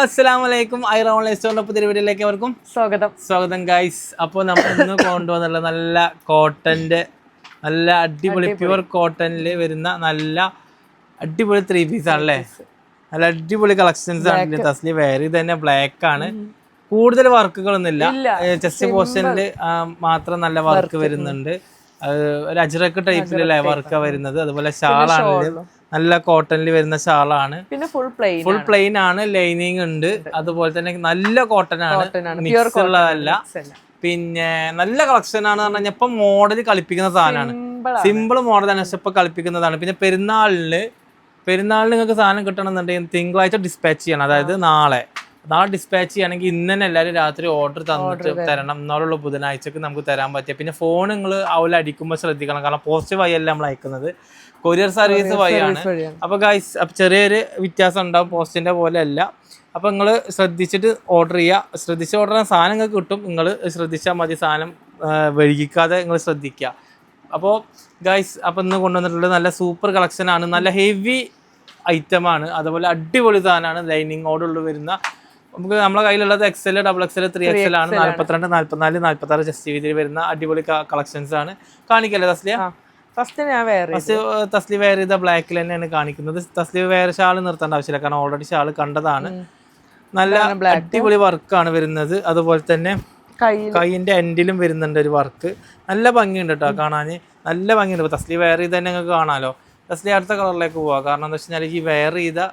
അസ്സലാമലൈക്കും. ഐറ ഓൺലൈൻ സ്റ്റോറിന്റെ പുതിയ വീഡിയോയിലേക്ക് അവർക്കും സ്വാഗതം ഗൈസ്. അപ്പോൾ നമ്മൾ ഇന്ന് കൊണ്ടുവന്നുള്ള നല്ല കോട്ടന്റെ നല്ല അടിപൊളി പ്യുവർ കോട്ടനിൽ വരുന്ന നല്ല അടിപൊളി 3 പീസ് ആണല്ലേ. നല്ല അടിപൊളി കളക്ഷൻസ് ആണ്. തസ്ലി വെയർ ഇത് തന്നെ ബ്ലാക്ക് ആണ്. കൂടുതൽ വർക്കുകളൊന്നുമില്ല, ചെസ്റ്റ് പോർഷനിൽ മാത്രം നല്ല വർക്ക് വരുന്നുണ്ട്. ഒരു അജ്രക്ക് ടൈപ്പിലല്ലേ വർക്കാ വരുന്നത്. അതുപോലെ ഷാളാണെങ്കിലും നല്ല കോട്ടണിൽ വരുന്ന ഷാളാണ്. പിന്നെ ഫുൾ പ്ലെയിൻ ആണ്. ലൈനിങ് ഉണ്ട്. അതുപോലെ തന്നെ നല്ല കോട്ടൺ ആണ്, മിക്സ് ഉള്ളതല്ല. പിന്നെ നല്ല കളക്ഷൻ ആണ് പറഞ്ഞാൽ ഇപ്പൊ മോഡൽ കളിപ്പിക്കുന്ന സാധനമാണ്. സിമ്പിൾ മോഡലാണ്, പക്ഷെ ഇപ്പൊ കളിപ്പിക്കുന്നതാണ്. പിന്നെ പെരുന്നാളിന് നിങ്ങൾക്ക് സാധനം കിട്ടണമെന്നുണ്ടെങ്കിൽ തിങ്കളാഴ്ച ഡിസ്പാച്ച് ചെയ്യണം. അതായത് നാളെ ഡിസ്പാച്ച് ചെയ്യണമെങ്കിൽ ഇന്ന് തന്നെ എല്ലാവരും രാത്രി ഓർഡർ തന്നിട്ട് തരണം. എന്നാലുള്ള ബുധനാഴ്ചക്ക് നമുക്ക് തരാൻ പറ്റിയ. പിന്നെ ഫോൺ നിങ്ങൾ അവലെ അടിക്കുമ്പോൾ ശ്രദ്ധിക്കണം, കാരണം പോസ്റ്റ് വഴി അല്ല നമ്മൾ അയക്കുന്നത്, കൊറിയർ സർവീസ് വഴിയാണ്. അപ്പോൾ ഗൈസ് ചെറിയൊരു വ്യത്യാസം ഉണ്ടാവും, പോസ്റ്റിന്റെ പോലെ അല്ല. അപ്പോൾ നിങ്ങൾ ശ്രദ്ധിച്ചിട്ട് ഓർഡർ ചെയ്യുക. ശ്രദ്ധിച്ച് ഓർഡർ ചെയ്യാൻ സാധനം നിങ്ങൾക്ക് കിട്ടും. നിങ്ങൾ ശ്രദ്ധിച്ചാൽ മതി, സാധനം വൈകിക്കാതെ നിങ്ങൾ ശ്രദ്ധിക്കുക. അപ്പോൾ ഗൈസ് ഇന്ന് കൊണ്ടുവന്നിട്ടുള്ളത് നല്ല സൂപ്പർ കളക്ഷനാണ്. നല്ല ഹെവി ഐറ്റമാണ്. അതുപോലെ അടിപൊളി സാധനമാണ്. ലൈനിങ്ങോടുള്ള വരുന്ന നമുക്ക് നമ്മളെ കയ്യിലുള്ളത് XL, XXL, 3XL ആണ്. 42, 44, 46 ചെസ്റ്റ് വീതിയിൽ വരുന്ന അടിപൊളി കളക്ഷൻസ് ആണ്. കാണിക്കല്ലേ തസ്ലിയ? തസ്ലി വെയർ ചെയ്ത ബ്ലാക്കിൽ തന്നെയാണ് കാണിക്കുന്നത്. തസ്ലി വെയർ ഷാൾ നിർത്തേണ്ട ആവശ്യമില്ല, കാരണം ഓൾറെഡി ഷാൾ കണ്ടതാണ്. നല്ല അടിപൊളി വർക്കാണ് വരുന്നത്. അതുപോലെ തന്നെ കൈയിന്റെ എൻഡിലും വരുന്നുണ്ട് ഒരു വർക്ക്. നല്ല ഭംഗിയുണ്ട് കേട്ടോ കാണാൻ, നല്ല ഭംഗിയുണ്ട്. തസ്ലി വെയർ ചെയ്ത് തന്നെ നിങ്ങൾക്ക് കാണാമല്ലോ. തസ്ലി അടുത്ത കളറിലേക്ക് പോവാം, കാരണം എന്താ വെച്ച് കഴിഞ്ഞാൽ ഈ വെയർ ചെയ്ത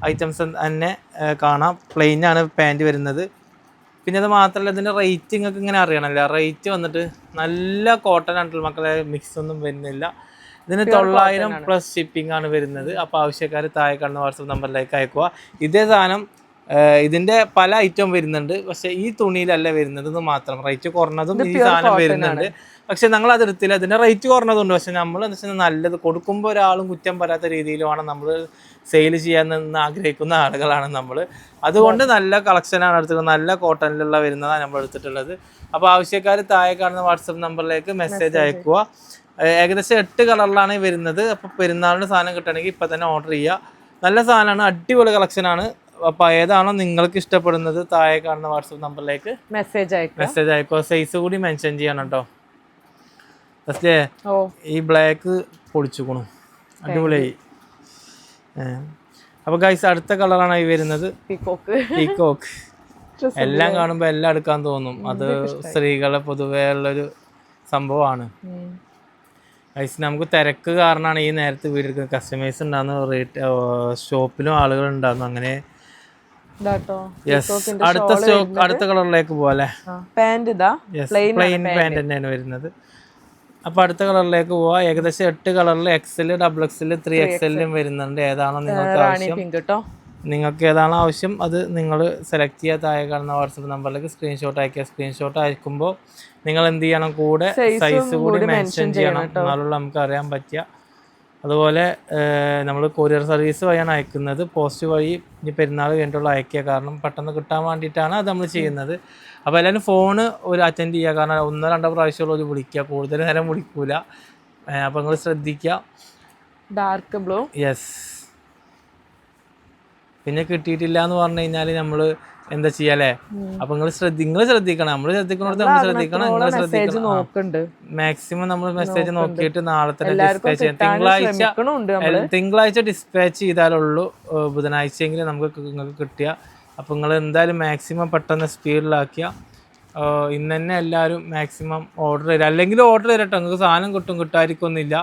ഐറ്റംസ് തന്നെ കാണാം. പ്ലെയിൻ ആണ് പാൻറ് വരുന്നത്. പിന്നെ അത് മാത്രമല്ല, ഇതിൻ്റെ റേറ്റ് നിങ്ങൾക്ക് ഇങ്ങനെ അറിയണമല്ലോ. റേറ്റ് വന്നിട്ട് നല്ല കോട്ടൺ ആയിട്ടുള്ള മക്കളെ, മിക്സ് ഒന്നും വരുന്നില്ല. ഇതിന് 900+ ഷിപ്പിംഗ് ആണ് വരുന്നത്. അപ്പോൾ ആവശ്യക്കാർ താഴെ കാണുന്ന വാട്സപ്പ് നമ്പറിലേക്ക് അയക്കുക. ഇതേ സാധനം ഇതിൻ്റെ പല ഐറ്റം വരുന്നുണ്ട്, പക്ഷെ ഈ തുണിയിലല്ല വരുന്നത് എന്ന് മാത്രം. റേറ്റ് കുറഞ്ഞതും ഈ സാധനം വരുന്നുണ്ട്, പക്ഷെ ഞങ്ങൾ അതെടുത്തില്ല. അതിൻ്റെ റേറ്റ് കുറഞ്ഞതുണ്ട്. പക്ഷെ നമ്മൾ എന്താ വെച്ചാൽ നല്ലത് കൊടുക്കുമ്പോൾ ഒരാളും കുറ്റം പറയാത്ത രീതിയിലുമാണ് നമ്മൾ സെയിൽ ചെയ്യാൻ നിന്ന് ആഗ്രഹിക്കുന്ന ആളുകളാണ് നമ്മൾ. അതുകൊണ്ട് നല്ല കളക്ഷനാണ് എടുത്തിട്ടുള്ളത്. നല്ല കോട്ടണിലുള്ള വരുന്നതാണ് നമ്മൾ എടുത്തിട്ടുള്ളത്. അപ്പോൾ ആവശ്യക്കാർ താഴെ കാണുന്ന വാട്സപ്പ് നമ്പറിലേക്ക് മെസ്സേജ് അയക്കുക. ഏകദേശം 8 കളറിലാണ് വരുന്നത്. അപ്പോൾ പെരുന്നാളിന് സാധനം കിട്ടണമെങ്കിൽ ഇപ്പം തന്നെ ഓർഡർ ചെയ്യുക. നല്ല സാധനമാണ്, അടിപൊളി കളക്ഷനാണ്. അപ്പോൾ ഏതാണോ നിങ്ങൾക്ക് ഇഷ്ടപ്പെടുന്നത് താഴെ കാണുന്ന വാട്സപ്പ് നമ്പറിലേക്ക് മെസ്സേജ് അയക്കുക. സൈസ് കൂടി മെൻഷൻ ചെയ്യണം കേട്ടോ. ഫസ്റ്റേ ഈ ബ്ലാക്ക് പൊളിച്ചുക്കണു, അടിപൊളിയായി. അപ്പോൾ ഗൈസ് അടുത്ത കളറാണ് ഈ വരുന്നത്, പീക്കോക്ക്. എല്ലാം കാണുമ്പോൾ എല്ലാം എടുക്കാൻ തോന്നും. അത് സ്ത്രീകളെ പൊതുവേ ഉള്ളൊരു സംഭവമാണ്. ഗൈസ് നമുക്ക് തിരക്ക് കാരണമാണ് ഈ നേരത്തെ വീട് കസ്റ്റമേഴ്സ് ഉണ്ടാകുന്നു, ഷോപ്പിലും ആളുകൾ ഉണ്ടാകുന്നു. അങ്ങനെ അടുത്ത കളറിലേക്ക് പോവാല്ലേ. പ്ലെയിൻ പാന്റ് തന്നെയാണ് വരുന്നത്. അപ്പൊ അടുത്ത കളറിലേക്ക് പോവാ. ഏകദേശം 8 കളറിൽ XL, XXL, 3XL വരുന്നുണ്ട്. ഏതാണോ നിങ്ങൾക്ക് ഏതാണോ ആവശ്യം അത് നിങ്ങൾ സെലക്ട് ചെയ്യുക. താഴെ കാണുന്ന വാട്സപ്പ് നമ്പറിലേക്ക് സ്ക്രീൻഷോട്ട് അയക്കുക. സ്ക്രീൻഷോട്ട് അയക്കുമ്പോൾ നിങ്ങൾ എന്ത് ചെയ്യണം, കൂടെ സൈസ് കൂടി മെൻഷൻ ചെയ്യണം, എന്നാലുള്ള നമുക്ക് അറിയാൻ പറ്റുക. അതുപോലെ നമ്മൾ കൊറിയർ സർവീസ് വഴിയാണ് അയക്കുന്നത്. പോസ്റ്റ് വഴി ഇനി പെരുന്നാൾ കഴിഞ്ഞിട്ടുള്ള അയക്കുക, കാരണം പെട്ടെന്ന് കിട്ടാൻ വേണ്ടിയിട്ടാണ് അത് നമ്മൾ ചെയ്യുന്നത്. അപ്പോൾ എല്ലാവരും ഫോണ് ഒരു അറ്റൻഡ് ചെയ്യുക, കാരണം 1-2 പ്രാവശ്യമുള്ള വിളിക്കുക, കൂടുതൽ നേരം വിളിക്കൂല. അപ്പോൾ നിങ്ങൾ ശ്രദ്ധിക്കുക. Dark blue. യെസ്. പിന്നെ കിട്ടിയിട്ടില്ല എന്ന് പറഞ്ഞു കഴിഞ്ഞാൽ നമ്മൾ എന്താ ചെയ്യാല്ലേ? അപ്പൊ നിങ്ങൾ ശ്രദ്ധിക്കണം. നമ്മൾ ശ്രദ്ധിക്കുന്നിടത്ത് നമ്മൾ ശ്രദ്ധിക്കണം. നിങ്ങൾ ശ്രദ്ധിക്കണം. മാക്സിമം നമ്മൾ മെസ്സേജ് നോക്കിയിട്ട് നാളെ തന്നെ ഡിസ്പാച്ച് ചെയ്യാം. തിങ്കളാഴ്ച ഡിസ്പാച്ച് ചെയ്താലുള്ളൂ ബുധനാഴ്ചയെങ്കിലും നിങ്ങൾക്ക് കിട്ടിയ. അപ്പോൾ നിങ്ങൾ എന്തായാലും മാക്സിമം പെട്ടെന്ന് സ്പീഡിലാക്കിയ. ഇന്ന് തന്നെ എല്ലാവരും മാക്സിമം ഓർഡർ തരാം. അല്ലെങ്കിൽ ഓർഡർ തരട്ടോ, നിങ്ങൾക്ക് സാധനം കിട്ടാതിരിക്കൊന്നുമില്ല.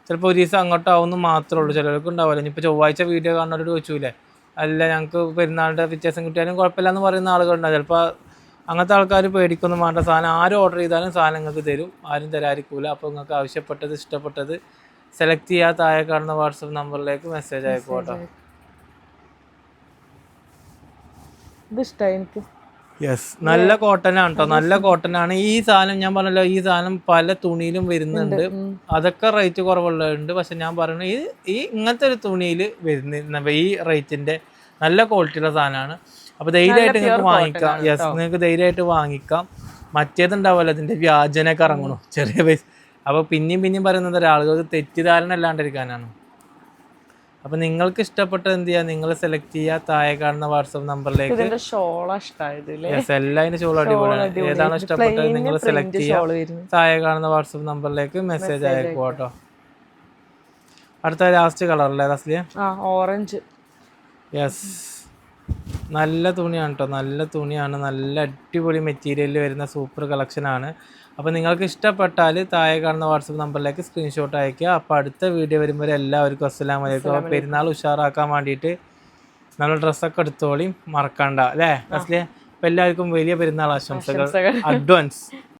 ചിലപ്പോൾ ഒരു ദിവസം അങ്ങോട്ടാവുമെന്ന് മാത്രമേ ഉള്ളൂ. ചിലർക്ക് ഉണ്ടാവില്ല. ഇനിയിപ്പോൾ ചൊവ്വാഴ്ച വീഡിയോ കാണുന്നവരോട് ചോദിച്ചൂലേ, അല്ല ഞങ്ങൾക്ക് പെരുന്നാളിൻ്റെ വ്യത്യാസം കിട്ടിയാലും കുഴപ്പമില്ല എന്ന് പറയുന്ന ആളുകളുണ്ടാവും. ചിലപ്പോൾ അങ്ങനത്തെ ആൾക്കാർ പേടിക്കൊന്നും വേണ്ട. സാധനം ആരും ഓർഡർ ചെയ്താലും സാധനം നിങ്ങൾക്ക് തരും, ആരും തരാതിരിക്കൂല. അപ്പോൾ നിങ്ങൾക്ക് ആവശ്യപ്പെട്ടത് ഇഷ്ടപ്പെട്ടത് സെലക്ട് ചെയ്യാൻ താഴെ കാണുന്ന വാട്സപ്പ് നമ്പറിലേക്ക് മെസ്സേജ് അയക്കും കേട്ടോ. ഇത് ഇഷ്ടമായി എനിക്ക്. യെസ്, നല്ല കോട്ടനാണ് കേട്ടോ, നല്ല കോട്ടനാണ്. ഈ സാധനം ഞാൻ പറഞ്ഞല്ലോ, ഈ സാധനം പല തുണിയിലും വരുന്നുണ്ട്. അതൊക്കെ റേറ്റ് കുറവുള്ളതുണ്ട്. പക്ഷെ ഞാൻ പറയുന്നത് ഈ ഇങ്ങനത്തെ ഒരു തുണിയിൽ വരുന്ന ഈ റേറ്റിന്റെ നല്ല ക്വാളിറ്റിയുള്ള സാധനമാണ്. അപ്പോൾ ധൈര്യമായിട്ട് നിങ്ങൾക്ക് വാങ്ങിക്കാം. യെസ്, നിങ്ങൾക്ക് ധൈര്യമായിട്ട് വാങ്ങിക്കാം. മറ്റേതുണ്ടാവുമല്ലോ, അതിന്റെ വ്യാജനൊക്കെ ഇറങ്ങണു ചെറിയ പൈസ. അപ്പോൾ പിന്നെയും പറയുന്നത് ആളുകൾക്ക് തെറ്റിദ്ധാരണ അല്ലാണ്ടിരിക്കാനാണ്. അപ്പോൾ നിങ്ങൾക്ക് ഇഷ്ടപ്പെട്ടത് എന്ത് ചെയ്യുക, നിങ്ങൾ സെലക്ട് ചെയ്യുക, താഴെ കാണുന്ന വാട്സപ്പ് നമ്പറിലേക്ക്. ഇതിന്റെ ഷോൾ ഇഷ്ടമായത് എല്ലാതിന്റെ ഷോൾ അടിപൊളിയാണ്. ഏതാണ് ഇഷ്ടപ്പെട്ടത് നിങ്ങൾ സെലക്ട് ചെയ്യുക, താഴെ കാണുന്ന വാട്സപ്പ് നമ്പറിലേക്ക് മെസ്സേജ് അയക്കുക കേട്ടോ. അടുത്ത ലാസ്റ്റ് കളറല്ലേ തസ്ലിയ? ഓറഞ്ച്. യെസ്, നല്ല തുണിയാണ് കേട്ടോ, നല്ല തുണിയാണ്, നല്ല അടിപൊളി മെറ്റീരിയലിൽ വരുന്ന സൂപ്പർ കളക്ഷനാണ്. അപ്പോൾ നിങ്ങൾക്ക് ഇഷ്ടപ്പെട്ടാൽ താഴെ കാണുന്ന വാട്സപ്പ് നമ്പറിലേക്ക് സ്ക്രീൻഷോട്ട് അയക്കുക. അപ്പോൾ അടുത്ത വീഡിയോ വരുമ്പോൾ എല്ലാവർക്കും അസ്സലാമു അലൈക്കും. അപ്പോൾ പെരുന്നാൾ ഉഷാറാക്കാൻ വേണ്ടിയിട്ട് നല്ല ഡ്രസ്സൊക്കെ എടുത്തോളി, മറക്കണ്ട അല്ലേ തസ്ലിയ? അപ്പോൾ എല്ലാവർക്കും വലിയ പെരുന്നാൾ ആശംസകൾ അഡ്വാൻസ്.